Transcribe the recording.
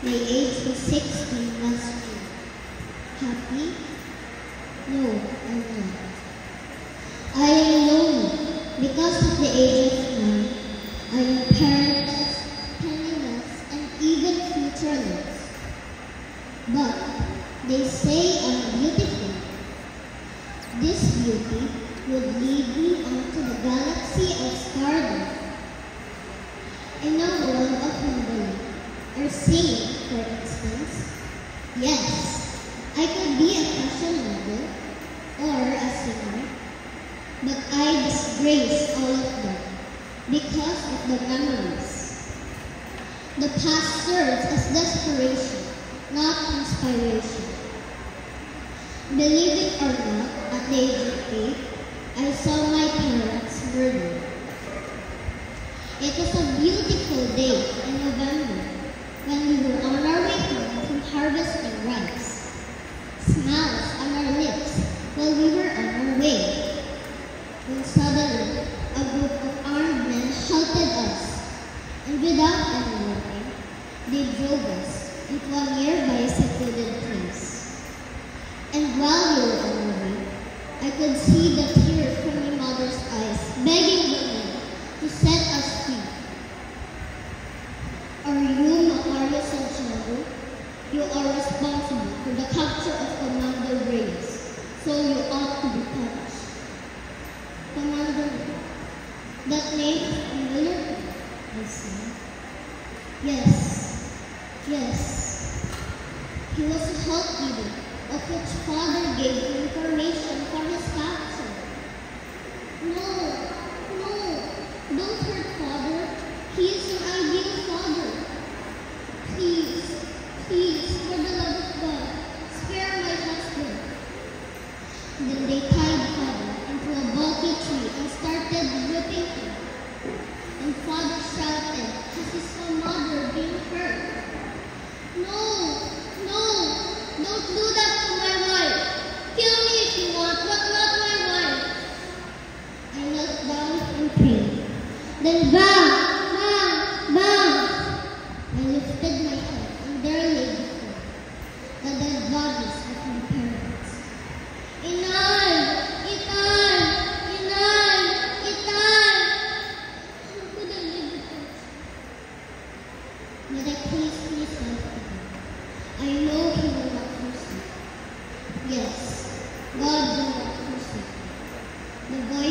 My age was 16 last year. Happy? No, I'm not. I am lonely because at the age of 9, I am parentless, penniless, and even futureless. But they say I'm beautiful. This beauty would lead me onto the galaxy of stardom. In a world of modeling or singing, for instance, yes, I could be a fashion model or a singer, but I disgrace all of them because of the memories. The past serves as desperation, not inspiration. Believe it or not, at the age of 8, I saw my parents murdered. It was a beautiful day in November when we were on our way home from harvesting rice. Smiles on our lips while we were on our way. When suddenly, a group of armed men shouted us, and without any warning, they drove us into a nearby secluded place. And while we were on our way, I could see the tears from my mother's eyes, begging the men to set us free. Are you Macario Santiago? You are responsible for the capture of Commander Reyes, so you ought to be punished. Commander Reyes, that name is familiar to me, I said. Yes. He was a health leader, of which father gave him information for his capture. No, don't hurt father. He is an ideal father. Please, for the love of God, spare my husband. Then they tied father into a bulky tree and started whipping him. And father shouted as he saw mother being hurt. No, don't do that to my wife. Kill me if you want, but not my wife. I knelt down and prayed. Then bang! I lifted my head and there lay before the dead bodies of my parents. Inay! How could I live without you? But I placed myself to him. I know he will not forsake. Yes, God will not forsake. The voice